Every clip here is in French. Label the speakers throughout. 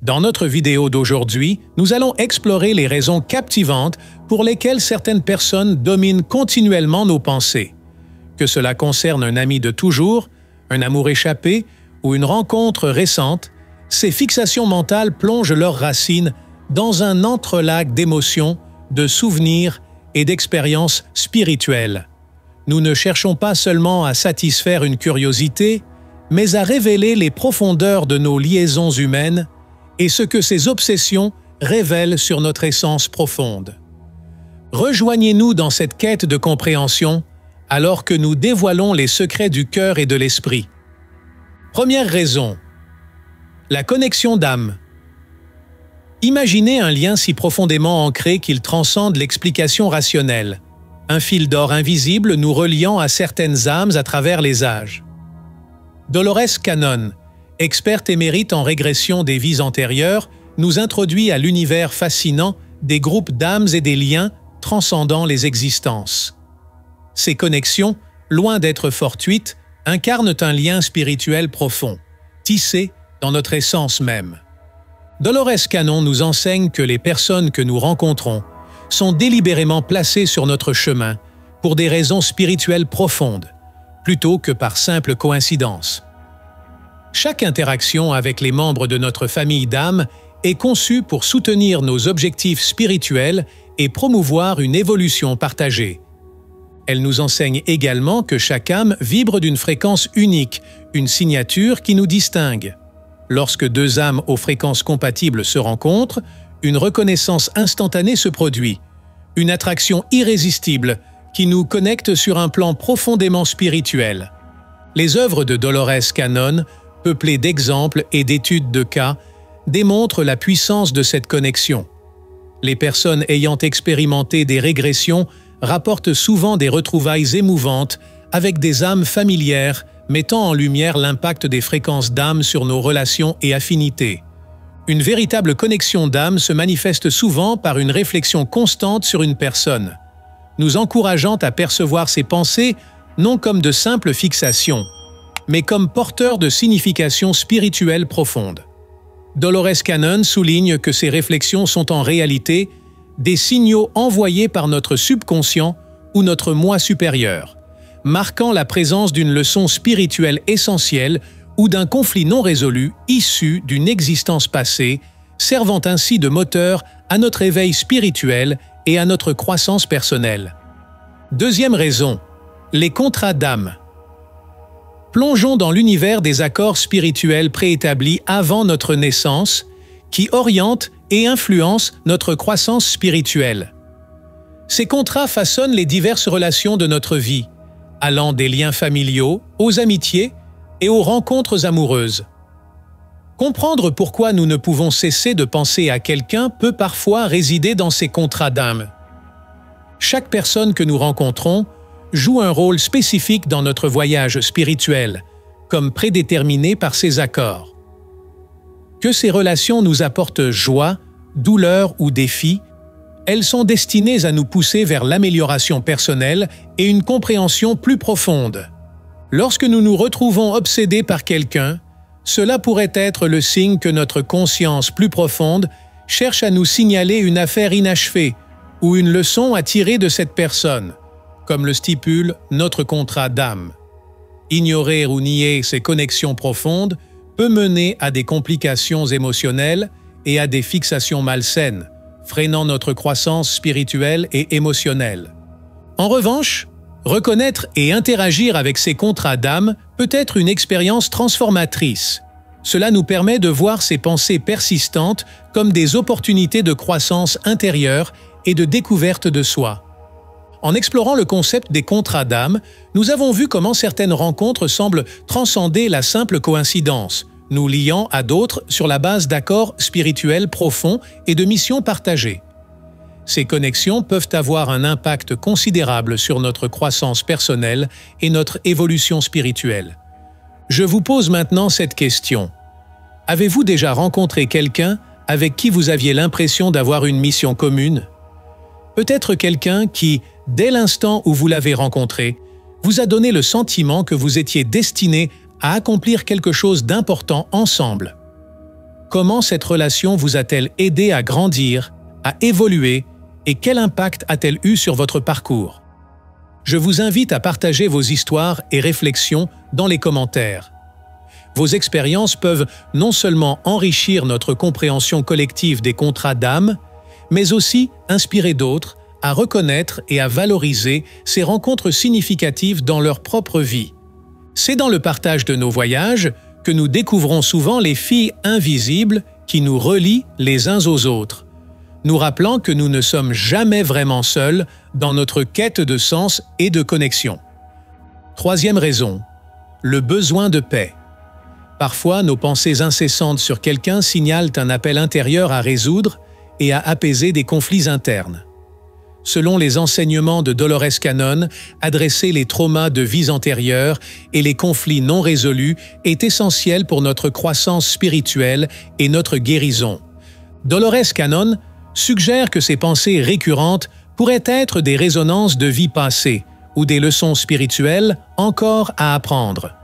Speaker 1: Dans notre vidéo d'aujourd'hui, nous allons explorer les raisons captivantes pour lesquelles certaines personnes dominent continuellement nos pensées. Que cela concerne un ami de toujours, un amour échappé ou une rencontre récente, ces fixations mentales plongent leurs racines dans un entrelac d'émotions, de souvenirs et d'expériences spirituelles. Nous ne cherchons pas seulement à satisfaire une curiosité, mais à révéler les profondeurs de nos liaisons humaines et ce que ces obsessions révèlent sur notre essence profonde. Rejoignez-nous dans cette quête de compréhension alors que nous dévoilons les secrets du cœur et de l'esprit. Première raison, la connexion d'âme. Imaginez un lien si profondément ancré qu'il transcende l'explication rationnelle, un fil d'or invisible nous reliant à certaines âmes à travers les âges. Dolores Cannon, experte émérite en régression des vies antérieures, nous introduit à l'univers fascinant des groupes d'âmes et des liens transcendant les existences. Ces connexions, loin d'être fortuites, incarnent un lien spirituel profond, tissé dans notre essence même. Dolores Cannon nous enseigne que les personnes que nous rencontrons sont délibérément placées sur notre chemin pour des raisons spirituelles profondes, plutôt que par simple coïncidence. Chaque interaction avec les membres de notre famille d'âmes est conçue pour soutenir nos objectifs spirituels et promouvoir une évolution partagée. Elle nous enseigne également que chaque âme vibre d'une fréquence unique, une signature qui nous distingue. Lorsque deux âmes aux fréquences compatibles se rencontrent, une reconnaissance instantanée se produit, une attraction irrésistible qui nous connecte sur un plan profondément spirituel. Les œuvres de Dolores Cannon, peuplées d'exemples et d'études de cas, démontrent la puissance de cette connexion. Les personnes ayant expérimenté des régressions rapportent souvent des retrouvailles émouvantes avec des âmes familières mettant en lumière l'impact des fréquences d'âme sur nos relations et affinités. Une véritable connexion d'âme se manifeste souvent par une réflexion constante sur une personne, nous encourageant à percevoir ses pensées non comme de simples fixations, mais comme porteurs de significations spirituelles profondes. Dolores Cannon souligne que ces réflexions sont en réalité des signaux envoyés par notre subconscient ou notre moi supérieur, marquant la présence d'une leçon spirituelle essentielle ou d'un conflit non résolu issu d'une existence passée, servant ainsi de moteur à notre éveil spirituel et à notre croissance personnelle. Deuxième raison, les contrats d'âme. Plongeons dans l'univers des accords spirituels préétablis avant notre naissance, qui orientent et influencent notre croissance spirituelle. Ces contrats façonnent les diverses relations de notre vie, allant des liens familiaux aux amitiés et aux rencontres amoureuses. Comprendre pourquoi nous ne pouvons cesser de penser à quelqu'un peut parfois résider dans ces contrats d'âme. Chaque personne que nous rencontrons joue un rôle spécifique dans notre voyage spirituel, comme prédéterminé par ces accords. Que ces relations nous apportent joie, douleur ou défi, elles sont destinées à nous pousser vers l'amélioration personnelle et une compréhension plus profonde. Lorsque nous nous retrouvons obsédés par quelqu'un, cela pourrait être le signe que notre conscience plus profonde cherche à nous signaler une affaire inachevée ou une leçon à tirer de cette personne, comme le stipule notre contrat d'âme. Ignorer ou nier ces connexions profondes peut mener à des complications émotionnelles et à des fixations malsaines, freinant notre croissance spirituelle et émotionnelle. En revanche, reconnaître et interagir avec ces contrats d'âme peut être une expérience transformatrice. Cela nous permet de voir ces pensées persistantes comme des opportunités de croissance intérieure et de découverte de soi. En explorant le concept des contrats d'âme, nous avons vu comment certaines rencontres semblent transcender la simple coïncidence, nous liant à d'autres sur la base d'accords spirituels profonds et de missions partagées. Ces connexions peuvent avoir un impact considérable sur notre croissance personnelle et notre évolution spirituelle. Je vous pose maintenant cette question. Avez-vous déjà rencontré quelqu'un avec qui vous aviez l'impression d'avoir une mission commune? Peut-être quelqu'un qui, dès l'instant où vous l'avez rencontré, vous a donné le sentiment que vous étiez destiné à accomplir quelque chose d'important ensemble. Comment cette relation vous a-t-elle aidé à grandir, à évoluer et quel impact a-t-elle eu sur votre parcours? Je vous invite à partager vos histoires et réflexions dans les commentaires. Vos expériences peuvent non seulement enrichir notre compréhension collective des contrats d'âme, mais aussi inspirer d'autres à reconnaître et à valoriser ces rencontres significatives dans leur propre vie. C'est dans le partage de nos voyages que nous découvrons souvent les filles invisibles qui nous relient les uns aux autres, nous rappelant que nous ne sommes jamais vraiment seuls dans notre quête de sens et de connexion. Troisième raison, le besoin de paix. Parfois, nos pensées incessantes sur quelqu'un signalent un appel intérieur à résoudre et à apaiser des conflits internes. Selon les enseignements de Dolores Cannon, adresser les traumas de vies antérieures et les conflits non résolus est essentiel pour notre croissance spirituelle et notre guérison. Dolores Cannon suggère que ces pensées récurrentes pourraient être des résonances de vies passées ou des leçons spirituelles encore à apprendre.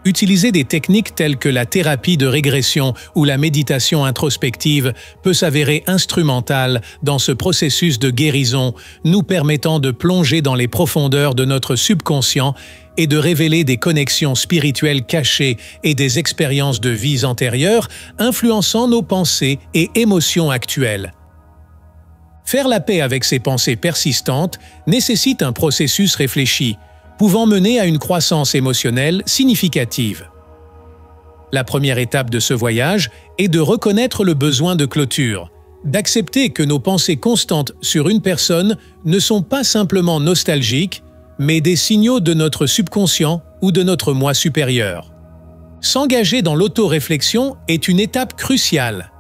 Speaker 1: Utiliser des techniques telles que la thérapie de régression ou la méditation introspective peut s'avérer instrumentale dans ce processus de guérison, nous permettant de plonger dans les profondeurs de notre subconscient et de révéler des connexions spirituelles cachées et des expériences de vies antérieures influençant nos pensées et émotions actuelles. Faire la paix avec ces pensées persistantes nécessite un processus réfléchi, pouvant mener à une croissance émotionnelle significative. La première étape de ce voyage est de reconnaître le besoin de clôture, d'accepter que nos pensées constantes sur une personne ne sont pas simplement nostalgiques, mais des signaux de notre subconscient ou de notre moi supérieur. S'engager dans l'autoréflexion est une étape cruciale.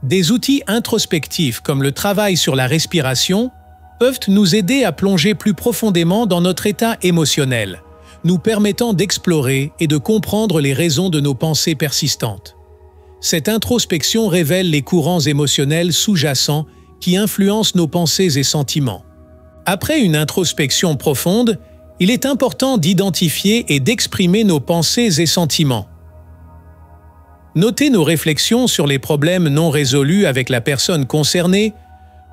Speaker 1: Des outils introspectifs comme le travail sur la respiration peuvent nous aider à plonger plus profondément dans notre état émotionnel, nous permettant d'explorer et de comprendre les raisons de nos pensées persistantes. Cette introspection révèle les courants émotionnels sous-jacents qui influencent nos pensées et sentiments. Après une introspection profonde, il est important d'identifier et d'exprimer nos pensées et sentiments. Noter nos réflexions sur les problèmes non résolus avec la personne concernée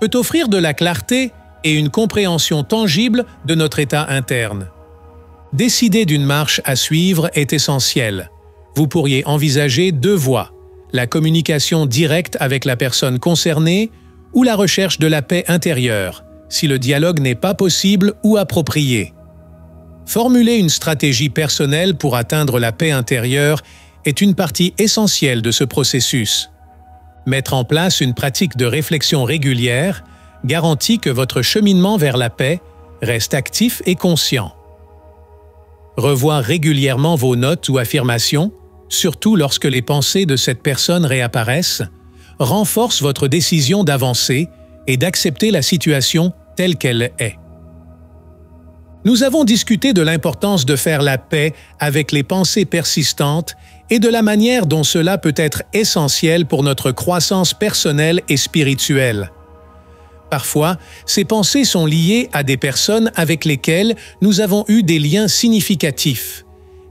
Speaker 1: peut offrir de la clarté et une compréhension tangible de notre état interne. Décider d'une marche à suivre est essentiel. Vous pourriez envisager deux voies, la communication directe avec la personne concernée ou la recherche de la paix intérieure, si le dialogue n'est pas possible ou approprié. Formuler une stratégie personnelle pour atteindre la paix intérieure est une partie essentielle de ce processus. Mettre en place une pratique de réflexion régulière garantit que votre cheminement vers la paix reste actif et conscient. Revoir régulièrement vos notes ou affirmations, surtout lorsque les pensées de cette personne réapparaissent, renforce votre décision d'avancer et d'accepter la situation telle qu'elle est. Nous avons discuté de l'importance de faire la paix avec les pensées persistantes et de la manière dont cela peut être essentiel pour notre croissance personnelle et spirituelle. Parfois, ces pensées sont liées à des personnes avec lesquelles nous avons eu des liens significatifs,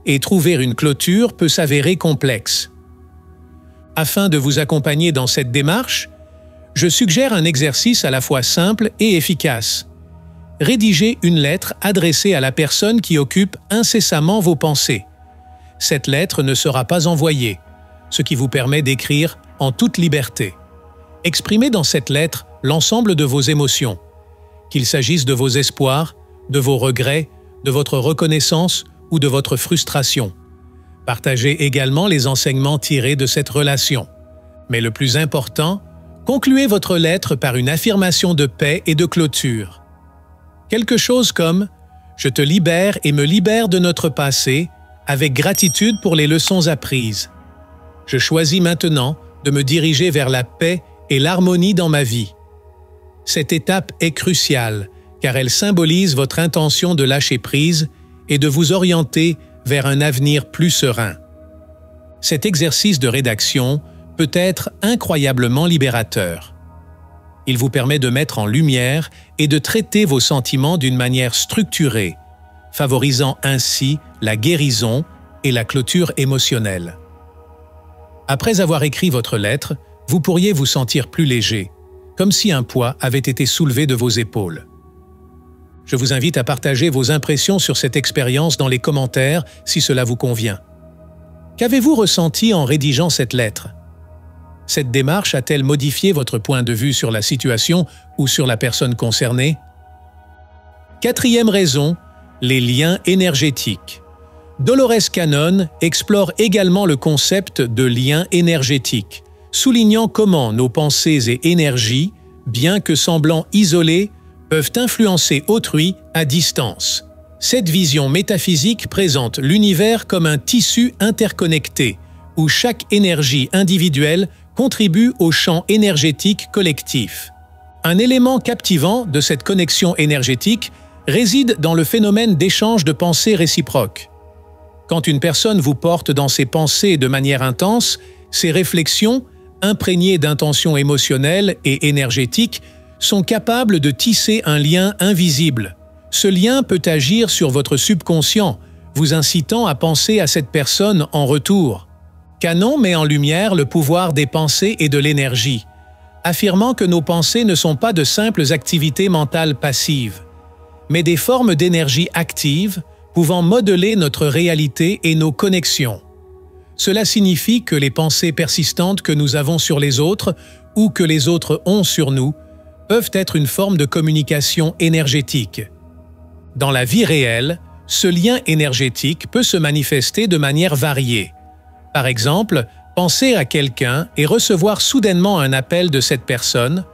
Speaker 1: et trouver une clôture peut s'avérer complexe. Afin de vous accompagner dans cette démarche, je suggère un exercice à la fois simple et efficace. Rédigez une lettre adressée à la personne qui occupe incessamment vos pensées. Cette lettre ne sera pas envoyée, ce qui vous permet d'écrire en toute liberté. Exprimez dans cette lettre l'ensemble de vos émotions, qu'il s'agisse de vos espoirs, de vos regrets, de votre reconnaissance ou de votre frustration. Partagez également les enseignements tirés de cette relation. Mais le plus important, concluez votre lettre par une affirmation de paix et de clôture. Quelque chose comme « Je te libère et me libère de notre passé avec gratitude pour les leçons apprises. Je choisis maintenant de me diriger vers la paix et l'harmonie dans ma vie. » Cette étape est cruciale car elle symbolise votre intention de lâcher prise et de vous orienter vers un avenir plus serein. Cet exercice de rédaction peut être incroyablement libérateur. Il vous permet de mettre en lumière et de traiter vos sentiments d'une manière structurée, favorisant ainsi la guérison et la clôture émotionnelle. Après avoir écrit votre lettre, vous pourriez vous sentir plus léger, comme si un poids avait été soulevé de vos épaules. Je vous invite à partager vos impressions sur cette expérience dans les commentaires si cela vous convient. Qu'avez-vous ressenti en rédigeant cette lettre? Cette démarche a-t-elle modifié votre point de vue sur la situation ou sur la personne concernée? Quatrième raison, les liens énergétiques. Dolores Cannon explore également le concept de lien énergétique, soulignant comment nos pensées et énergies, bien que semblant isolées, peuvent influencer autrui à distance. Cette vision métaphysique présente l'univers comme un tissu interconnecté, où chaque énergie individuelle contribue au champ énergétique collectif. Un élément captivant de cette connexion énergétique réside dans le phénomène d'échange de pensées réciproques. Quand une personne vous porte dans ses pensées de manière intense, ses réflexions, imprégnées d'intentions émotionnelles et énergétiques, sont capables de tisser un lien invisible. Ce lien peut agir sur votre subconscient, vous incitant à penser à cette personne en retour. Cannon met en lumière le pouvoir des pensées et de l'énergie, affirmant que nos pensées ne sont pas de simples activités mentales passives, mais des formes d'énergie active pouvant modeler notre réalité et nos connexions. Cela signifie que les pensées persistantes que nous avons sur les autres ou que les autres ont sur nous peuvent être une forme de communication énergétique. Dans la vie réelle, ce lien énergétique peut se manifester de manière variée. Par exemple, penser à quelqu'un et recevoir soudainement un appel de cette personne,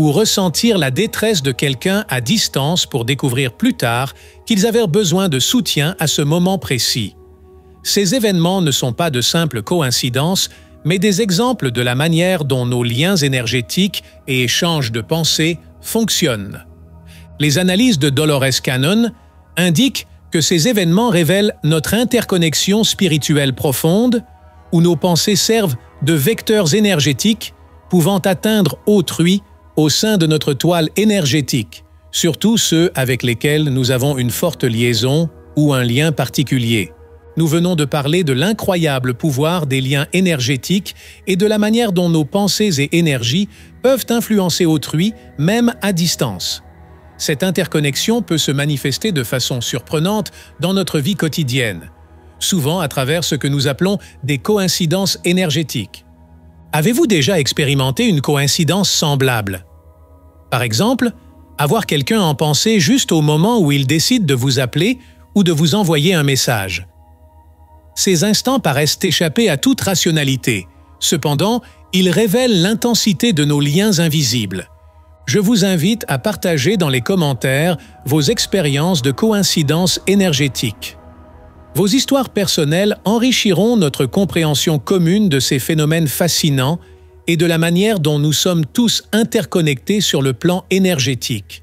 Speaker 1: ou ressentir la détresse de quelqu'un à distance pour découvrir plus tard qu'ils avaient besoin de soutien à ce moment précis. Ces événements ne sont pas de simples coïncidences, mais des exemples de la manière dont nos liens énergétiques et échanges de pensées fonctionnent. Les analyses de Dolores Cannon indiquent que ces événements révèlent notre interconnexion spirituelle profonde, où nos pensées servent de vecteurs énergétiques pouvant atteindre autrui au sein de notre toile énergétique, surtout ceux avec lesquels nous avons une forte liaison ou un lien particulier. Nous venons de parler de l'incroyable pouvoir des liens énergétiques et de la manière dont nos pensées et énergies peuvent influencer autrui, même à distance. Cette interconnexion peut se manifester de façon surprenante dans notre vie quotidienne, souvent à travers ce que nous appelons des coïncidences énergétiques. Avez-vous déjà expérimenté une coïncidence semblable? Par exemple, avoir quelqu'un en pensée juste au moment où il décide de vous appeler ou de vous envoyer un message. Ces instants paraissent échapper à toute rationalité. Cependant, ils révèlent l'intensité de nos liens invisibles. Je vous invite à partager dans les commentaires vos expériences de coïncidences énergétiques. Vos histoires personnelles enrichiront notre compréhension commune de ces phénomènes fascinants et de la manière dont nous sommes tous interconnectés sur le plan énergétique.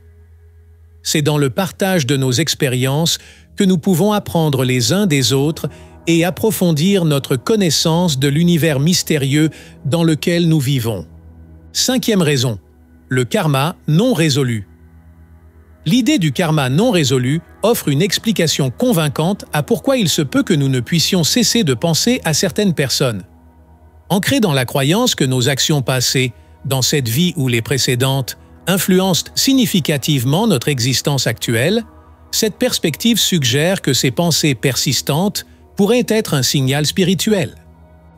Speaker 1: C'est dans le partage de nos expériences que nous pouvons apprendre les uns des autres et approfondir notre connaissance de l'univers mystérieux dans lequel nous vivons. Cinquième raison, le karma non résolu. L'idée du karma non résolu offre une explication convaincante à pourquoi il se peut que nous ne puissions cesser de penser à certaines personnes. Ancrée dans la croyance que nos actions passées, dans cette vie ou les précédentes, influencent significativement notre existence actuelle, cette perspective suggère que ces pensées persistantes pourrait être un signal spirituel.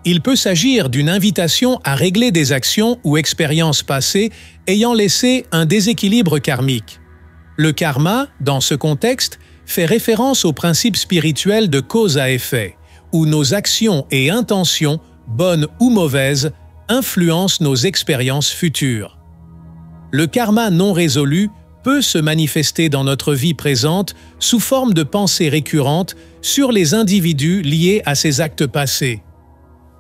Speaker 1: Il peut s'agir d'une invitation à régler des actions ou expériences passées ayant laissé un déséquilibre karmique. Le karma, dans ce contexte, fait référence au principe spirituel de cause à effet, où nos actions et intentions, bonnes ou mauvaises, influencent nos expériences futures. Le karma non résolu peut se manifester dans notre vie présente sous forme de pensées récurrentes sur les individus liés à ces actes passés.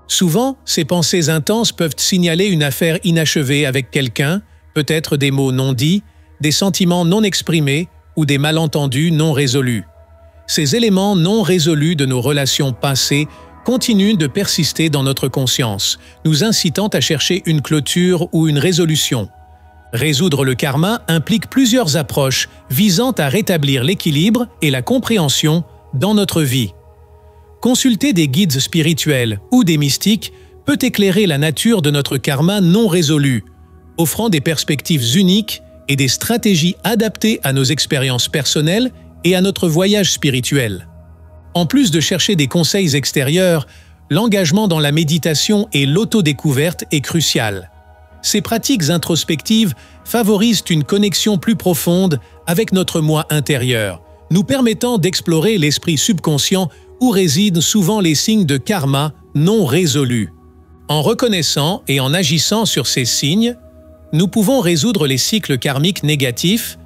Speaker 1: Souvent, ces pensées intenses peuvent signaler une affaire inachevée avec quelqu'un, peut-être des mots non dits, des sentiments non exprimés ou des malentendus non résolus. Ces éléments non résolus de nos relations passées continuent de persister dans notre conscience, nous incitant à chercher une clôture ou une résolution. Résoudre le karma implique plusieurs approches visant à rétablir l'équilibre et la compréhension dans notre vie. Consulter des guides spirituels ou des mystiques peut éclairer la nature de notre karma non résolu, offrant des perspectives uniques et des stratégies adaptées à nos expériences personnelles et à notre voyage spirituel. En plus de chercher des conseils extérieurs, l'engagement dans la méditation et l'autodécouverte est crucial. Ces pratiques introspectives favorisent une connexion plus profonde avec notre moi intérieur, nous permettant d'explorer l'esprit subconscient où résident souvent les signes de karma non résolus. En reconnaissant et en agissant sur ces signes, nous pouvons résoudre les cycles karmiques négatifs,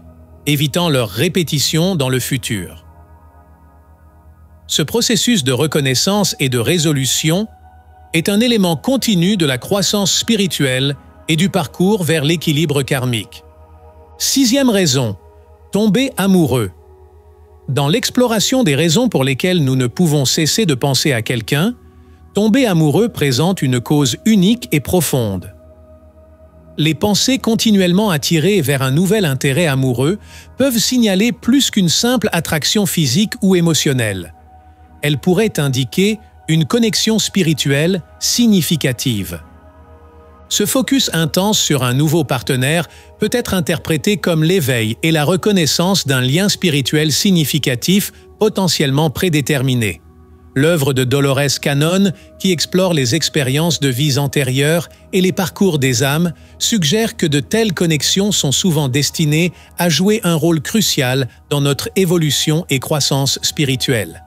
Speaker 1: évitant leur répétition dans le futur. Ce processus de reconnaissance et de résolution est un élément continu de la croissance spirituelle et du parcours vers l'équilibre karmique. Sixième raison, tomber amoureux. Dans l'exploration des raisons pour lesquelles nous ne pouvons cesser de penser à quelqu'un, tomber amoureux présente une cause unique et profonde. Les pensées continuellement attirées vers un nouvel intérêt amoureux peuvent signaler plus qu'une simple attraction physique ou émotionnelle. Elles pourraient indiquer une connexion spirituelle significative. Ce focus intense sur un nouveau partenaire peut être interprété comme l'éveil et la reconnaissance d'un lien spirituel significatif potentiellement prédéterminé. L'œuvre de Dolores Cannon, qui explore les expériences de vies antérieures et les parcours des âmes, suggère que de telles connexions sont souvent destinées à jouer un rôle crucial dans notre évolution et croissance spirituelle.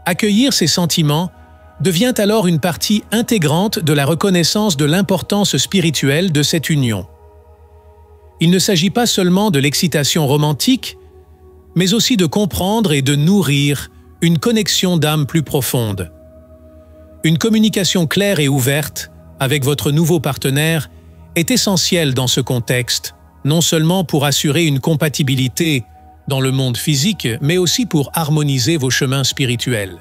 Speaker 1: Accueillir ces sentiments devient alors une partie intégrante de la reconnaissance de l'importance spirituelle de cette union. Il ne s'agit pas seulement de l'excitation romantique, mais aussi de comprendre et de nourrir une connexion d'âme plus profonde. Une communication claire et ouverte avec votre nouveau partenaire est essentielle dans ce contexte, non seulement pour assurer une compatibilité dans le monde physique, mais aussi pour harmoniser vos chemins spirituels.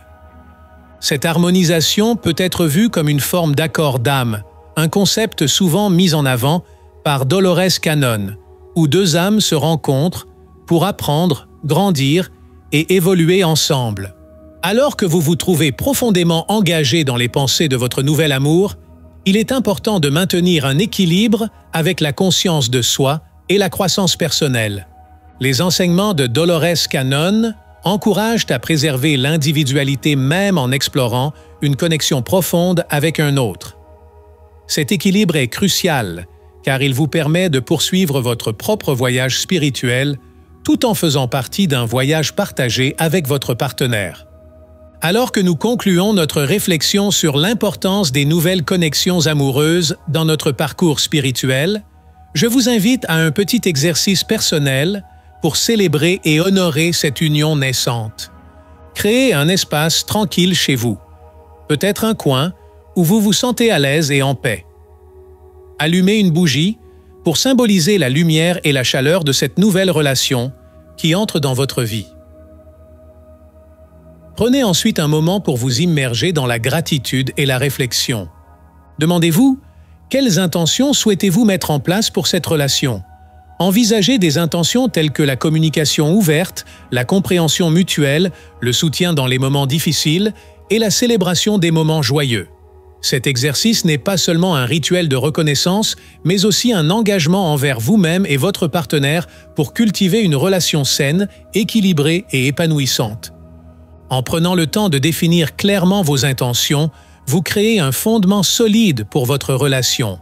Speaker 1: Cette harmonisation peut être vue comme une forme d'accord d'âme, un concept souvent mis en avant par Dolores Cannon, où deux âmes se rencontrent pour apprendre, grandir et évoluer ensemble. Alors que vous vous trouvez profondément engagé dans les pensées de votre nouvel amour, il est important de maintenir un équilibre avec la conscience de soi et la croissance personnelle. Les enseignements de Dolores Cannon encouragent à préserver l'individualité même en explorant une connexion profonde avec un autre. Cet équilibre est crucial car il vous permet de poursuivre votre propre voyage spirituel tout en faisant partie d'un voyage partagé avec votre partenaire. Alors que nous concluons notre réflexion sur l'importance des nouvelles connexions amoureuses dans notre parcours spirituel, je vous invite à un petit exercice personnel pour célébrer et honorer cette union naissante. Créez un espace tranquille chez vous, peut-être un coin où vous vous sentez à l'aise et en paix. Allumez une bougie pour symboliser la lumière et la chaleur de cette nouvelle relation qui entre dans votre vie. Prenez ensuite un moment pour vous immerger dans la gratitude et la réflexion. Demandez-vous, quelles intentions souhaitez-vous mettre en place pour cette relation? Envisagez des intentions telles que la communication ouverte, la compréhension mutuelle, le soutien dans les moments difficiles et la célébration des moments joyeux. Cet exercice n'est pas seulement un rituel de reconnaissance, mais aussi un engagement envers vous-même et votre partenaire pour cultiver une relation saine, équilibrée et épanouissante. En prenant le temps de définir clairement vos intentions, vous créez un fondement solide pour votre relation,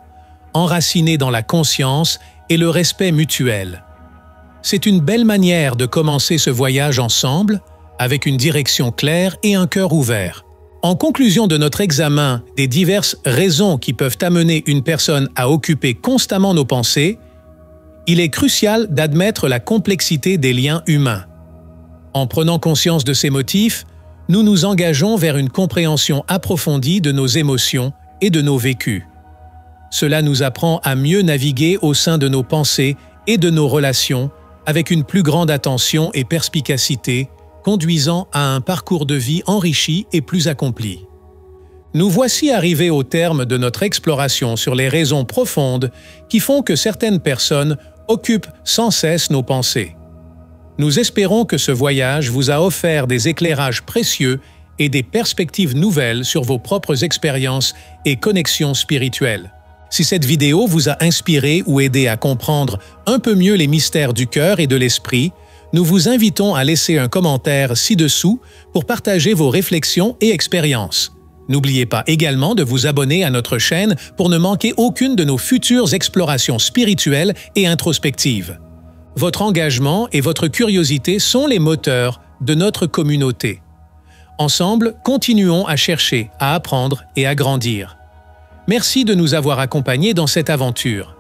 Speaker 1: enraciné dans la conscience et le respect mutuel. C'est une belle manière de commencer ce voyage ensemble, avec une direction claire et un cœur ouvert. En conclusion de notre examen des diverses raisons qui peuvent amener une personne à occuper constamment nos pensées, il est crucial d'admettre la complexité des liens humains. En prenant conscience de ces motifs, nous nous engageons vers une compréhension approfondie de nos émotions et de nos vécus. Cela nous apprend à mieux naviguer au sein de nos pensées et de nos relations avec une plus grande attention et perspicacité, conduisant à un parcours de vie enrichi et plus accompli. Nous voici arrivés au terme de notre exploration sur les raisons profondes qui font que certaines personnes occupent sans cesse nos pensées. Nous espérons que ce voyage vous a offert des éclairages précieux et des perspectives nouvelles sur vos propres expériences et connexions spirituelles. Si cette vidéo vous a inspiré ou aidé à comprendre un peu mieux les mystères du cœur et de l'esprit, nous vous invitons à laisser un commentaire ci-dessous pour partager vos réflexions et expériences. N'oubliez pas également de vous abonner à notre chaîne pour ne manquer aucune de nos futures explorations spirituelles et introspectives. Votre engagement et votre curiosité sont les moteurs de notre communauté. Ensemble, continuons à chercher, à apprendre et à grandir. Merci de nous avoir accompagnés dans cette aventure.